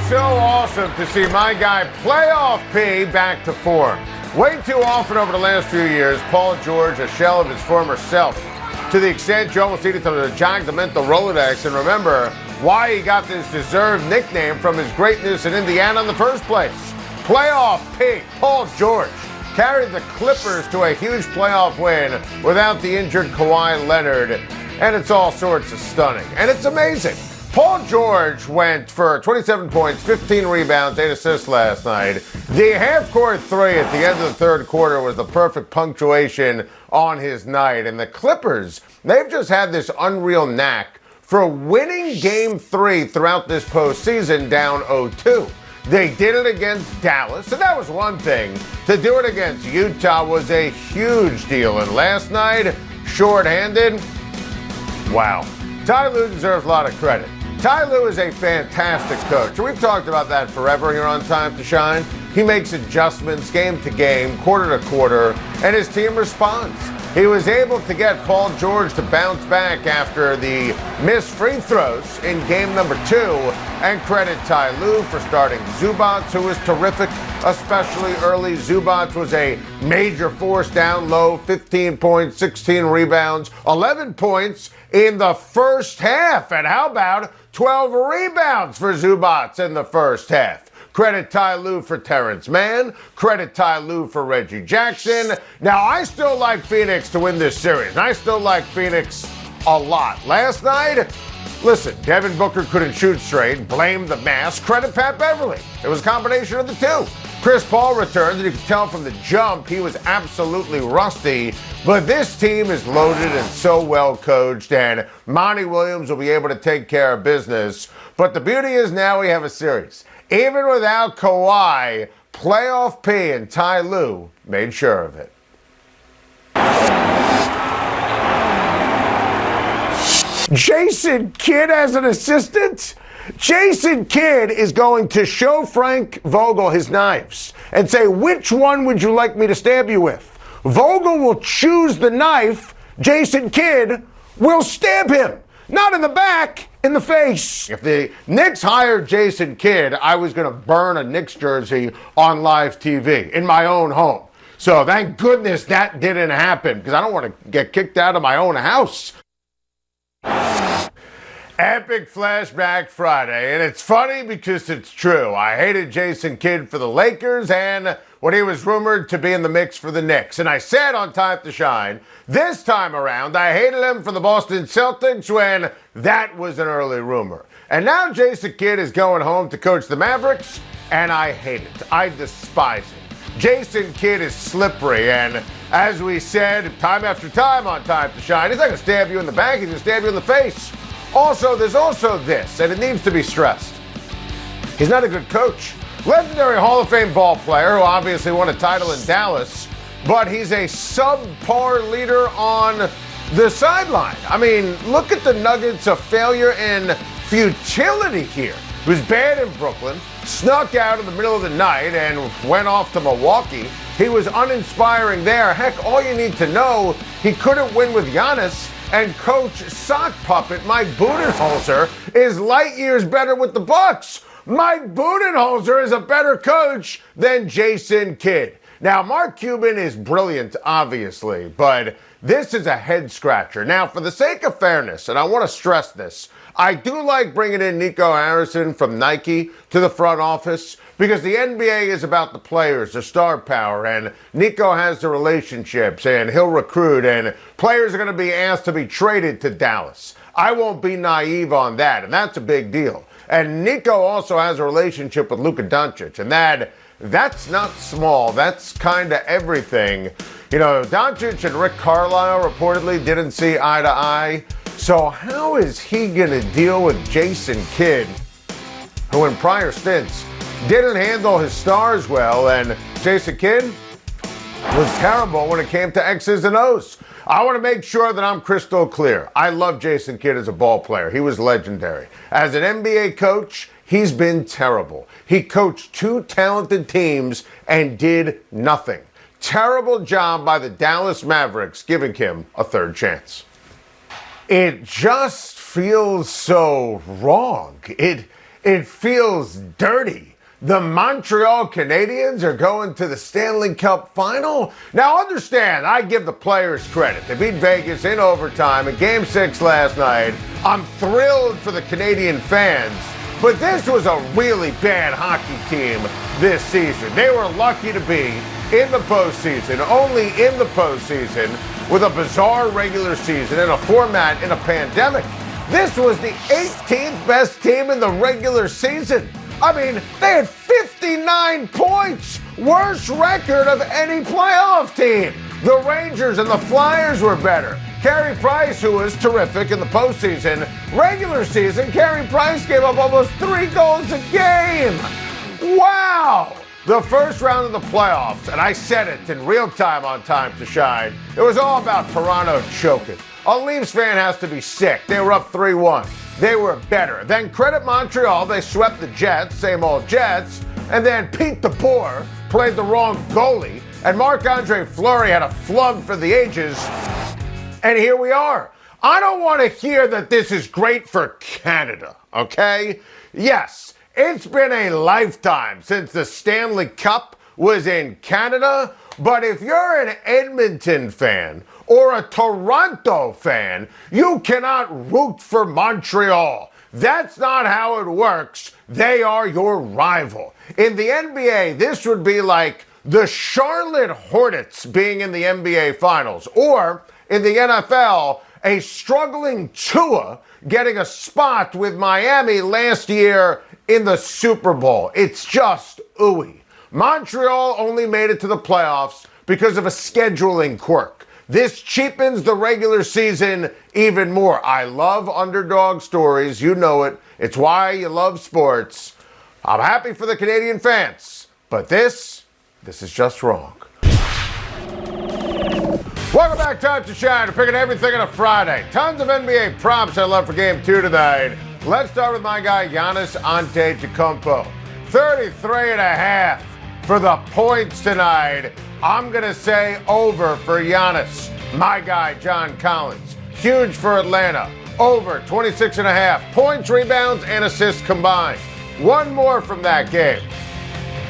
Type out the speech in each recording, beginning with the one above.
so awesome to see my guy Playoff P back to form. Way too often over the last few years, Paul George, a shell of his former self, to the extent you almost needed to jog the mental Rolodex and remember why he got this deserved nickname from his greatness in Indiana in the first place. Playoff P, Paul George, carried the Clippers to a huge playoff win without the injured Kawhi Leonard, and it's all sorts of stunning. And it's amazing. Paul George went for 27 points, 15 rebounds, 8 assists last night. The half-court three at the end of the third quarter was the perfect punctuation on his night. And the Clippers, they've just had this unreal knack for winning Game 3 throughout this postseason down 0-2. They did it against Dallas, and that was one thing. To do it against Utah was a huge deal. And last night, shorthanded, wow. Ty Lue deserves a lot of credit. Ty Lue is a fantastic coach, and we've talked about that forever here on Time to Shine. He makes adjustments game to game, quarter to quarter, and his team responds. He was able to get Paul George to bounce back after the missed free throws in game number 2, and credit Ty Lue for starting Zubac, who was terrific, especially early. Zubac was a major force down low, 15 points, 16 rebounds, 11 points in the first half, and how about 12 rebounds for Zubac in the first half. Credit Ty Lue for Terrence Mann. Credit Ty Lue for Reggie Jackson. Now, I still like Phoenix to win this series. And I still like Phoenix a lot. Last night, listen, Devin Booker couldn't shoot straight. Blame the mask. Credit Pat Beverly. It was a combination of the two. Chris Paul returned, and you could tell from the jump he was absolutely rusty. But this team is loaded and so well coached, and Monty Williams will be able to take care of business. But the beauty is now we have a series. Even without Kawhi, Playoff P and Ty Lue made sure of it. Jason Kidd as an assistant? Jason Kidd is going to show Frank Vogel his knives and say, which one would you like me to stab you with? Vogel will choose the knife. Jason Kidd will stab him. Not in the back, in the face. If the Knicks hired Jason Kidd, I was going to burn a Knicks jersey on live TV in my own home. So thank goodness that didn't happen because I don't want to get kicked out of my own house. Epic Flashback Friday, and it's funny because it's true. I hated Jason Kidd for the Lakers and when he was rumored to be in the mix for the Knicks. And I said on Time to Shine, this time around, I hated him for the Boston Celtics when that was an early rumor. And now Jason Kidd is going home to coach the Mavericks, and I hate it. I despise it. Jason Kidd is slippery, and as we said time after time on Time to Shine, he's not going to stab you in the back, he's going to stab you in the face. Also, there's also this, and it needs to be stressed. He's not a good coach. Legendary Hall of Fame ball player who obviously won a title in Dallas, but he's a subpar leader on the sideline. I mean, look at the nuggets of failure and futility here. He was bad in Brooklyn, snuck out in the middle of the night, and went off to Milwaukee. He was uninspiring there. Heck, all you need to know, he couldn't win with Giannis. And coach sock puppet Mike Budenholzer is light years better with the Bucks. Mike Budenholzer is a better coach than Jason Kidd. Now, Mark Cuban is brilliant, obviously, but this is a head scratcher. Now, for the sake of fairness, and I want to stress this, I do like bringing in Nico Harrison from Nike to the front office because the NBA is about the players, the star power, and Nico has the relationships, and he'll recruit, and players are going to be asked to be traded to Dallas. I won't be naive on that, and that's a big deal. And Nico also has a relationship with Luka Doncic, and that's not small. That's kind of everything. You know, Doncic and Rick Carlisle reportedly didn't see eye to eye. So how is he going to deal with Jason Kidd, who in prior stints didn't handle his stars well, and Jason Kidd was terrible when it came to X's and O's. I want to make sure that I'm crystal clear. I love Jason Kidd as a ball player. He was legendary. As an NBA coach, he's been terrible. He coached two talented teams and did nothing. Terrible job by the Dallas Mavericks giving him a third chance. It just feels so wrong. It It feels dirty. The Montreal Canadiens are going to the Stanley Cup final? Now understand, I give the players credit. They beat Vegas in overtime in Game 6 last night. I'm thrilled for the Canadian fans, but this was a really bad hockey team this season. They were lucky to be in the postseason, only in the postseason, with a bizarre regular season and a format in a pandemic. This was the 18th best team in the regular season. I mean, they had 59 points, worst record of any playoff team. The Rangers and the Flyers were better. Carey Price, who was terrific in the postseason, regular season, Carey Price gave up almost 3 goals a game. Wow! The first round of the playoffs, and I said it in real time on Time to Shine, it was all about Toronto choking. A Leafs fan has to be sick. They were up 3-1. They were better. Then credit Montreal. They swept the Jets, same old Jets. And then Pete DeBoer played the wrong goalie. And Marc-Andre Fleury had a flub for the ages. And here we are. I don't want to hear that this is great for Canada, okay? Yes, it's been a lifetime since the Stanley Cup was in Canada. But if you're an Edmonton fan or a Toronto fan, you cannot root for Montreal. That's not how it works. They are your rival. In the NBA, this would be like the Charlotte Hornets being in the NBA Finals, or in the NFL, a struggling Tua getting a spot with Miami last year in the Super Bowl. It's just ooey. Montreal only made it to the playoffs because of a scheduling quirk. This cheapens the regular season even more. I love underdog stories. You know it. It's why you love sports. I'm happy for the Canadian fans, but this is just wrong. Welcome back, Time to Shine. We're picking everything on a Friday. Tons of NBA props I love for Game 2 tonight. Let's start with my guy, Giannis Antetokounmpo. 33.5 for the points tonight. I'm going to say over for Giannis. My guy, John Collins. Huge for Atlanta. Over 26.5 points, rebounds, and assists combined. One more from that game.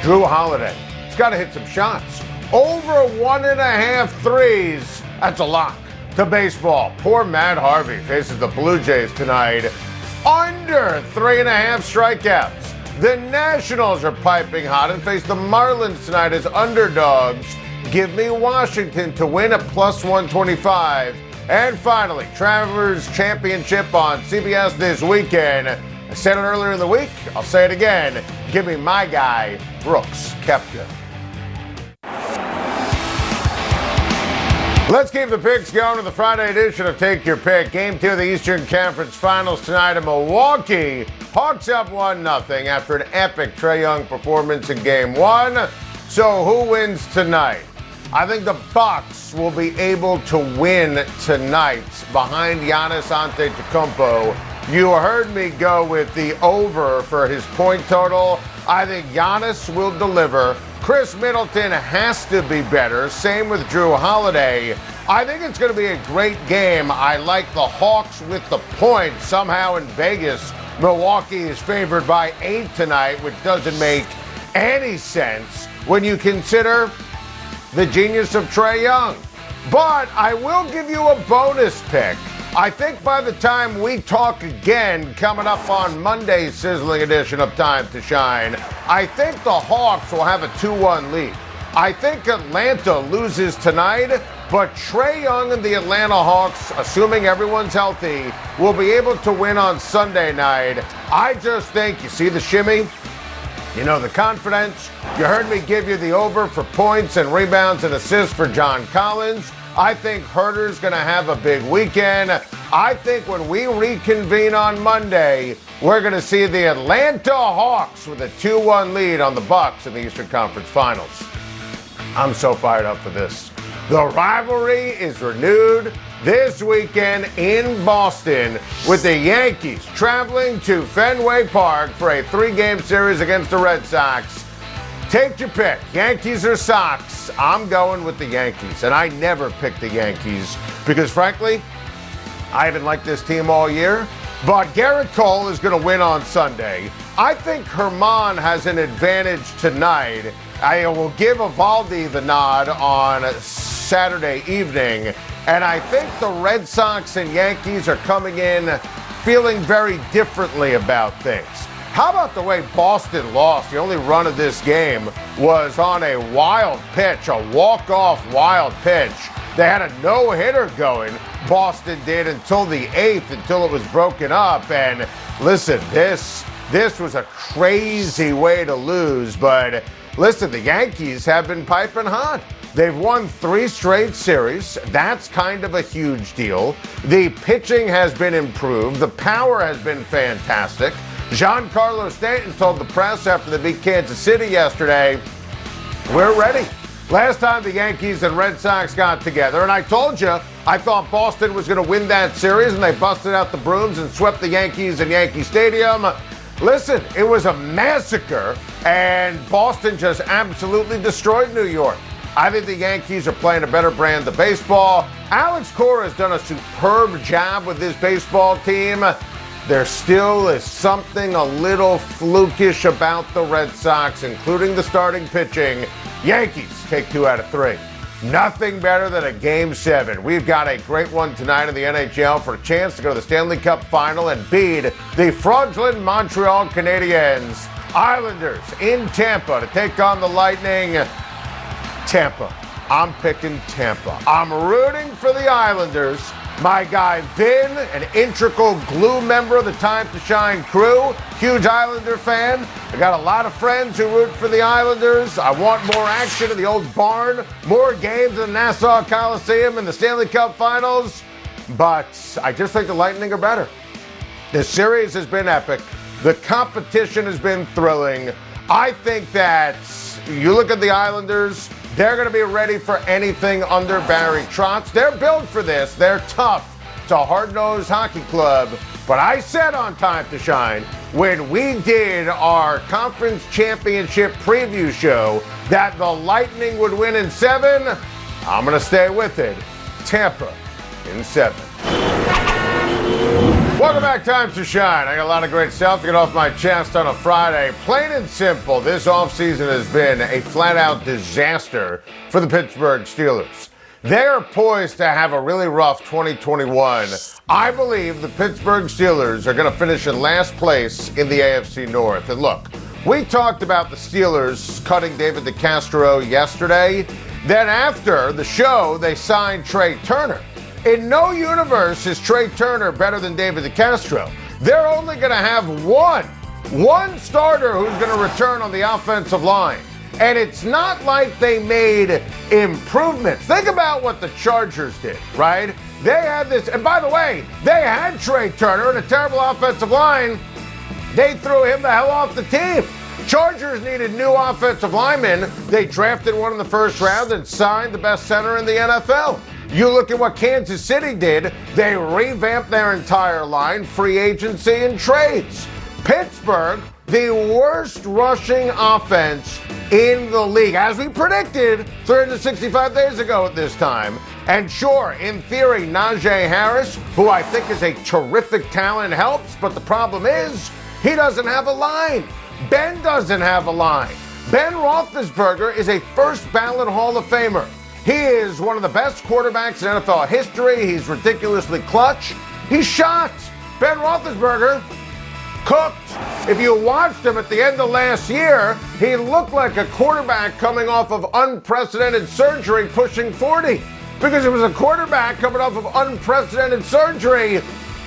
Drew Holiday. He's got to hit some shots. Over 1.5 threes. That's a lock to baseball. Poor Matt Harvey faces the Blue Jays tonight. Under 3.5 strikeouts. The Nationals are piping hot and face the Marlins tonight as underdogs. Give me Washington to win at plus 125. And finally, Travelers Championship on CBS this weekend. I said it earlier in the week. I'll say it again. Give me my guy, Brooks Koepka. Let's keep the picks going to the Friday edition of Take Your Pick. Game 2 of the Eastern Conference Finals tonight in Milwaukee. Hawks up 1-0 after an epic Trae Young performance in Game 1. So who wins tonight? I think the Bucks will be able to win tonight behind Giannis Antetokounmpo. You heard me go with the over for his point total. I think Giannis will deliver. Chris Middleton has to be better. Same with Drew Holiday. I think it's going to be a great game. I like the Hawks with the points. Somehow in Vegas, Milwaukee is favored by 8 tonight, which doesn't make any sense when you consider the genius of Trae Young. But I will give you a bonus pick. I think by the time we talk again, coming up on Monday's sizzling edition of Time to Shine, I think the Hawks will have a 2-1 lead. I think Atlanta loses tonight, but Trae Young and the Atlanta Hawks, assuming everyone's healthy, will be able to win on Sunday night. I just think, you see the shimmy? You know the confidence. You heard me give you the over for points and rebounds and assists for John Collins. I think Herter's going to have a big weekend. I think when we reconvene on Monday, we're going to see the Atlanta Hawks with a 2-1 lead on the Bucks in the Eastern Conference Finals. I'm so fired up for this. The rivalry is renewed this weekend in Boston with the Yankees traveling to Fenway Park for a 3-game series against the Red Sox. Take your pick, Yankees or Sox. I'm going with the Yankees, and I never pick the Yankees because, frankly, I haven't liked this team all year. But Garrett Cole is going to win on Sunday. I think Herman has an advantage tonight. I will give Eovaldi the nod on Saturday evening, and I think the Red Sox and Yankees are coming in feeling very differently about things. How about the way Boston lost? The only run of this game was on a wild pitch, a walk-off wild pitch. They had a no-hitter going, Boston did, until the 8th, until it was broken up. And listen, this was a crazy way to lose. But listen, the Yankees have been piping hot. They've won 3 straight series. That's kind of a huge deal. The pitching has been improved. The power has been fantastic. Giancarlo Stanton told the press after they beat Kansas City yesterday, we're ready. Last time the Yankees and Red Sox got together, and I told you, I thought Boston was going to win that series, and they busted out the brooms and swept the Yankees in Yankee Stadium. Listen, it was a massacre, and Boston just absolutely destroyed New York. I think the Yankees are playing a better brand of baseball. Alex Cora has done a superb job with this baseball team. There still is something a little flukish about the Red Sox, including the starting pitching. Yankees take 2 out of 3. Nothing better than a Game 7. We've got a great one tonight in the NHL for a chance to go to the Stanley Cup Final and beat the fraudulent Montreal Canadiens. Islanders in Tampa to take on the Lightning. Tampa. I'm picking Tampa. I'm rooting for the Islanders. My guy Vin, an integral glue member of the Time to Shine crew, huge Islander fan. I got a lot of friends who root for the Islanders. I want more action in the old barn, more games in the Nassau Coliseum in the Stanley Cup Finals. But I just think the Lightning are better. The series has been epic. The competition has been thrilling. I think that you look at the Islanders, they're going to be ready for anything under Barry Trotz. They're built for this. They're tough. It's a hard-nosed hockey club. But I said on Time to Shine, when we did our conference championship preview show, that the Lightning would win in 7. I'm going to stay with it. Tampa in 7. Welcome back, Time to Shine. I got a lot of great stuff to get off my chest on a Friday. Plain and simple, this offseason has been a flat-out disaster for the Pittsburgh Steelers. They're poised to have a really rough 2021. I believe the Pittsburgh Steelers are going to finish in last place in the AFC North. And look, we talked about the Steelers cutting David DeCastro yesterday. Then after the show, they signed Trey Turner. In no universe is Trey Turner better than David DeCastro. They're only going to have one starter who's going to return on the offensive line. And it's not like they made improvements. Think about what the Chargers did, right? They had this, and by the way, they had Trey Turner and a terrible offensive line. They threw him the hell off the team. Chargers needed new offensive linemen. They drafted one in the first round and signed the best center in the NFL. You look at what Kansas City did. They revamped their entire line, free agency and trades. Pittsburgh, the worst rushing offense in the league, as we predicted 365 days ago at this time. And sure, in theory, Najee Harris, who I think is a terrific talent, helps, but the problem is he doesn't have a line. Ben doesn't have a line. Ben Roethlisberger is a first ballot Hall of Famer. He is one of the best quarterbacks in NFL history. He's ridiculously clutch. He's shot. Ben Roethlisberger cooked. If you watched him at the end of last year, he looked like a quarterback coming off of unprecedented surgery pushing 40. Because it was a quarterback coming off of unprecedented surgery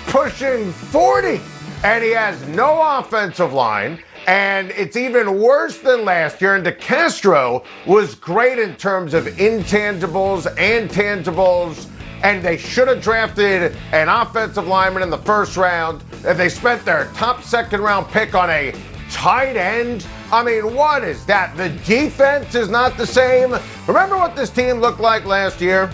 pushing 40. And he has no offensive line. And it's even worse than last year. And DeCastro was great in terms of intangibles and tangibles. And they should have drafted an offensive lineman in the first round. And they spent their top second round pick on a tight end. I mean, what is that? The defense is not the same. Remember what this team looked like last year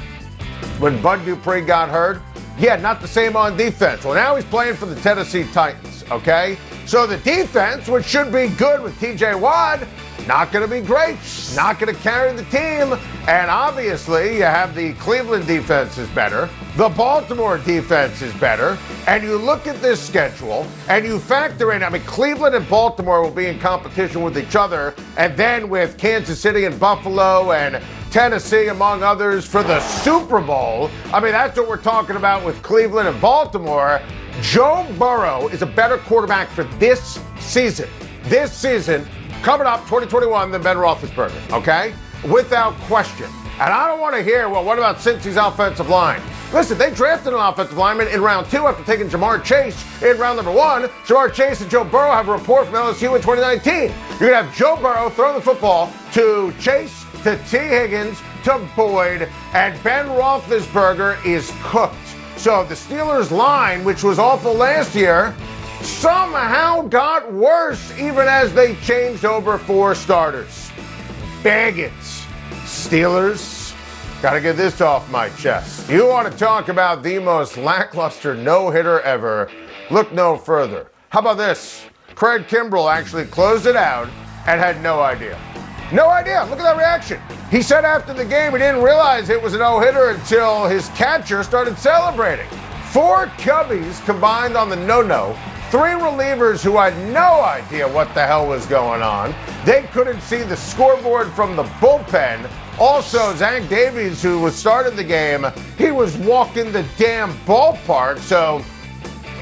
when Bud Dupree got hurt? Yeah, not the same on defense. Well, now he's playing for the Tennessee Titans, okay? So the defense, which should be good with TJ Watt, not going to be great. Not going to carry the team. And obviously, you have the Cleveland defense is better. The Baltimore defense is better, and you look at this schedule, and you factor in, Cleveland and Baltimore will be in competition with each other, and then with Kansas City and Buffalo and Tennessee, among others, for the Super Bowl. That's what we're talking about with Cleveland and Baltimore. Joe Burrow is a better quarterback for this season. This season, coming up 2021, than Ben Roethlisberger, okay? Without question. And I don't want to hear, well, what about Cincy's offensive line? Listen, they drafted an offensive lineman in round 2 after taking Jamar Chase in round number 1. Jamar Chase and Joe Burrow have a report from LSU in 2019. You're going to have Joe Burrow throw the football to Chase, to T. Higgins, to Boyd, and Ben Roethlisberger is cooked. So the Steelers' line, which was awful last year, somehow got worse even as they changed over 4 starters. Bigots. Steelers. Gotta get this off my chest. You want to talk about the most lackluster no-hitter ever? Look no further. How about this? Craig Kimbrell actually closed it out and had no idea. No idea. Look at that reaction. He said after the game he didn't realize it was a no-hitter until his catcher started celebrating. 4 Cubbies combined on the no-no. 3 relievers who had no idea what the hell was going on. They couldn't see the scoreboard from the bullpen. Also, Zach Davies, who was starting the game, he was walking the damn ballpark, so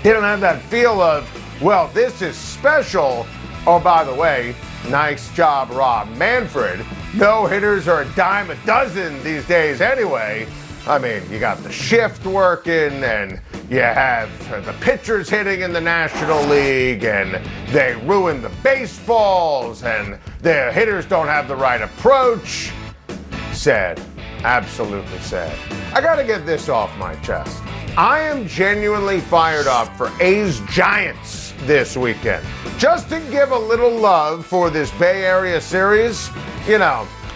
didn't have that feel of, well, this is special. Oh, by the way, nice job, Rob Manfred. No-hitters are a dime a dozen these days anyway. You got the shift working, and you have the pitchers hitting in the National League, and they ruin the baseballs, and the hitters don't have the right approach. Sad. Absolutely sad. I gotta get this off my chest. I am genuinely fired up for A's Giants this weekend. Just to give a little love for this Bay Area series,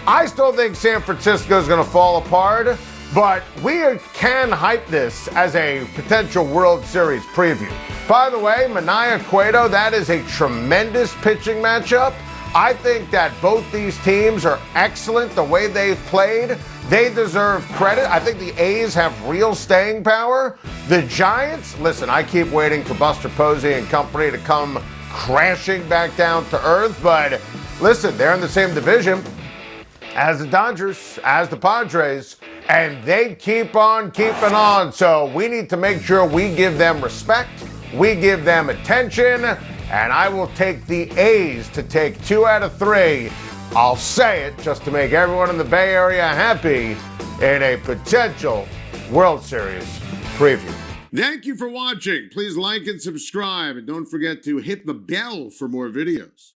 I still think San Francisco's gonna fall apart, but we can hype this as a potential World Series preview. By the way, Manaea Cueto, that is a tremendous pitching matchup. I think that both these teams are excellent the way they've played. They deserve credit. I think the A's have real staying power. The Giants, listen, I keep waiting for Buster Posey and company to come crashing back down to earth, but listen, they're in the same division as the Dodgers, as the Padres, and they keep on keeping on. So we need to make sure we give them respect, we give them attention, and I will take the A's to take 2 out of 3. I'll say it just to make everyone in the Bay Area happy in a potential World Series preview. Thank you for watching. Please like and subscribe, and don't forget to hit the bell for more videos.